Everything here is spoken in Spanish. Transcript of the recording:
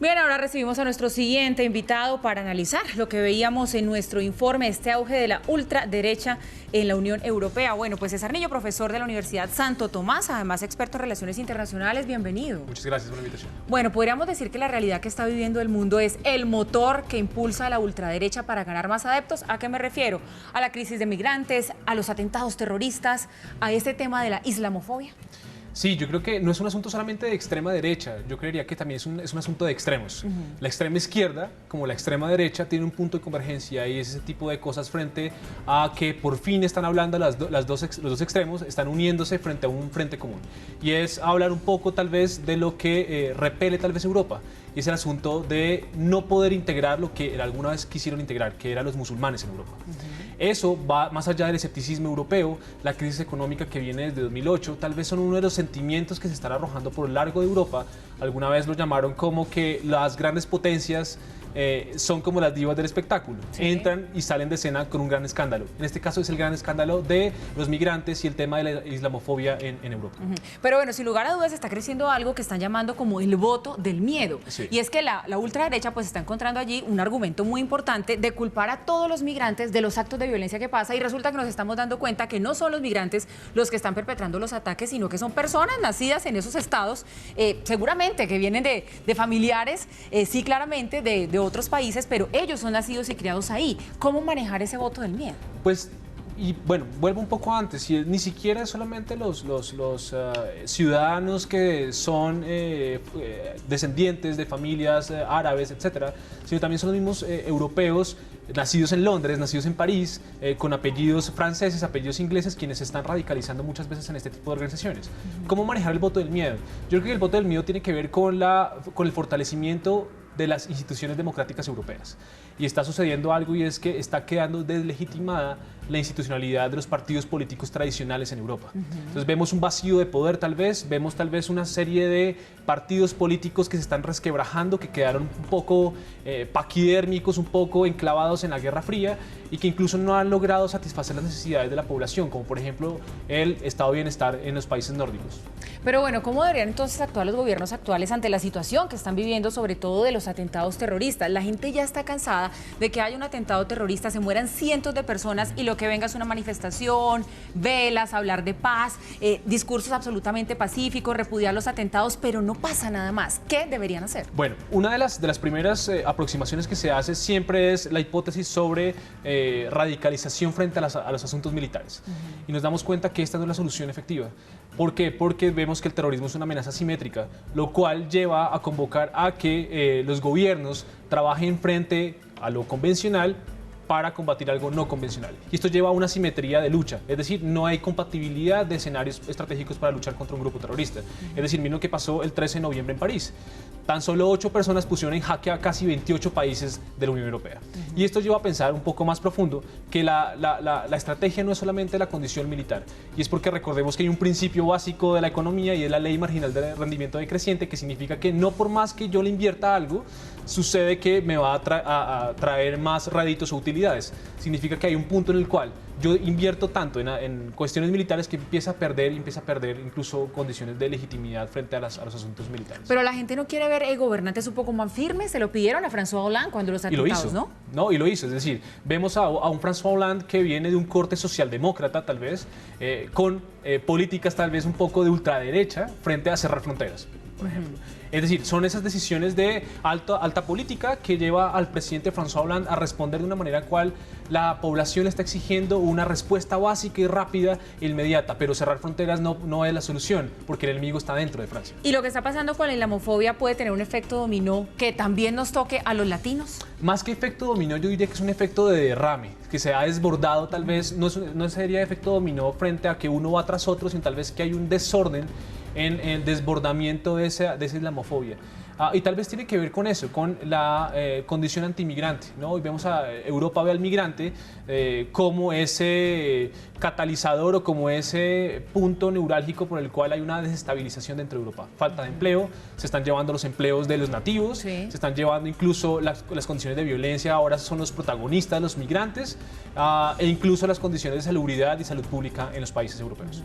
Bien, ahora recibimos a nuestro siguiente invitado para analizar lo que veíamos en nuestro informe, este auge de la ultraderecha en la Unión Europea. Bueno, pues César Niño, profesor de la Universidad Santo Tomás, además experto en relaciones internacionales, bienvenido. Muchas gracias por la invitación. Bueno, podríamos decir que la realidad que está viviendo el mundo es el motor que impulsa a la ultraderecha para ganar más adeptos. ¿A qué me refiero? A la crisis de migrantes, a los atentados terroristas, a este tema de la islamofobia. Sí, yo creo que no es un asunto solamente de extrema derecha, yo creería que también es un asunto de extremos. La extrema izquierda, como la extrema derecha, tiene un punto de convergencia y es ese tipo de cosas frente a que por fin están hablando los dos extremos, están uniéndose frente a un frente común. Y es hablar un poco tal vez de lo que repele tal vez Europa. Y es el asunto de no poder integrar lo que alguna vez quisieron integrar, que eran los musulmanes en Europa. Eso va más allá del escepticismo europeo, la crisis económica que viene desde 2008, tal vez son uno de los sentimientos que se están arrojando por el largo de Europa. Alguna vez lo llamaron como que las grandes potencias son como las divas del espectáculo, entran y salen de escena con un gran escándalo. En este caso es el gran escándalo de los migrantes y el tema de la islamofobia en Europa. Pero bueno, sin lugar a dudas está creciendo algo que están llamando como el voto del miedo. Sí. Y es que la ultraderecha pues está encontrando allí un argumento muy importante de culpar a todos los migrantes de los actos de violencia que pasa, y resulta que nos estamos dando cuenta que no son los migrantes los que están perpetrando los ataques, sino que son personas nacidas en esos estados, seguramente que vienen de familiares, sí, claramente de otros países, pero ellos son nacidos y criados ahí. ¿Cómo manejar ese voto del miedo? Pues, y bueno, vuelvo un poco antes, y ni siquiera es solamente los ciudadanos que son descendientes de familias árabes, etcétera, sino también son los mismos europeos nacidos en Londres, nacidos en París, con apellidos franceses, apellidos ingleses, quienes se están radicalizando muchas veces en este tipo de organizaciones. ¿Cómo manejar el voto del miedo? Yo creo que el voto del miedo tiene que ver con el fortalecimiento de las instituciones democráticas europeas. Y está sucediendo algo, y es que está quedando deslegitimada la institucionalidad de los partidos políticos tradicionales en Europa. Entonces vemos un vacío de poder vemos tal vez una serie de partidos políticos que se están resquebrajando, que quedaron un poco paquidérmicos, un poco enclavados en la Guerra Fría, y que incluso no han logrado satisfacer las necesidades de la población, como por ejemplo el estado de bienestar en los países nórdicos. Pero bueno, ¿cómo deberían entonces actuar los gobiernos actuales ante la situación que están viviendo, sobre todo de los atentados terroristas? La gente ya está cansada de que haya un atentado terrorista, se mueran cientos de personas y lo que venga es una manifestación, velas, hablar de paz, discursos absolutamente pacíficos, repudiar los atentados, pero no pasa nada más. ¿Qué deberían hacer? Bueno, una de las primeras aproximaciones que se hace siempre es la hipótesis sobre radicalización frente a los asuntos militares. Y nos damos cuenta que esta no es la solución efectiva. ¿Por qué? Porque vemos que el terrorismo es una amenaza asimétrica, lo cual lleva a convocar a que los gobiernos trabajen frente a lo convencional para combatir algo no convencional. Y esto lleva a una asimetría de lucha, es decir, no hay compatibilidad de escenarios estratégicos para luchar contra un grupo terrorista. Es decir, miren lo que pasó el 13 de noviembre en París. Tan solo 8 personas pusieron en jaque a casi 28 países de la Unión Europea. Y esto lleva a pensar un poco más profundo que la estrategia no es solamente la condición militar. Y es porque recordemos que hay un principio básico de la economía, y es la ley marginal de rendimiento decreciente, que significa que no por más que yo le invierta algo, sucede que me va a traer más réditos o utilidades. Significa que hay un punto en el cual yo invierto tanto en cuestiones militares que empieza a perder incluso condiciones de legitimidad frente a los asuntos militares. Pero la gente no quiere ver gobernantes un poco más firmes. Se lo pidieron a François Hollande cuando los atentados, ¿no? No, y lo hizo. Es decir, vemos a un François Hollande que viene de un corte socialdemócrata, tal vez, con políticas tal vez un poco de ultraderecha frente a cerrar fronteras, por ejemplo. Es decir, son esas decisiones de alta política que lleva al presidente François Hollande a responder de una manera en cual la población está exigiendo una respuesta básica y rápida e inmediata, pero cerrar fronteras no es la solución, porque el enemigo está dentro de Francia. ¿Y lo que está pasando con la islamofobia puede tener un efecto dominó que también nos toque a los latinos? Más que efecto dominó, yo diría que es un efecto de derrame, que se ha desbordado tal vez, no sería efecto dominó frente a que uno va tras otro, sino tal vez que hay un desorden en el desbordamiento de esa islamofobia. Y tal vez tiene que ver con eso, con la condición antimigrante, ¿no? Hoy vemos Europa ve al migrante como ese catalizador o como ese punto neurálgico por el cual hay una desestabilización dentro de Europa. Falta de empleo, se están llevando los empleos de los nativos, se están llevando incluso las condiciones de violencia, ahora son los protagonistas los migrantes, e incluso las condiciones de salubridad y salud pública en los países europeos.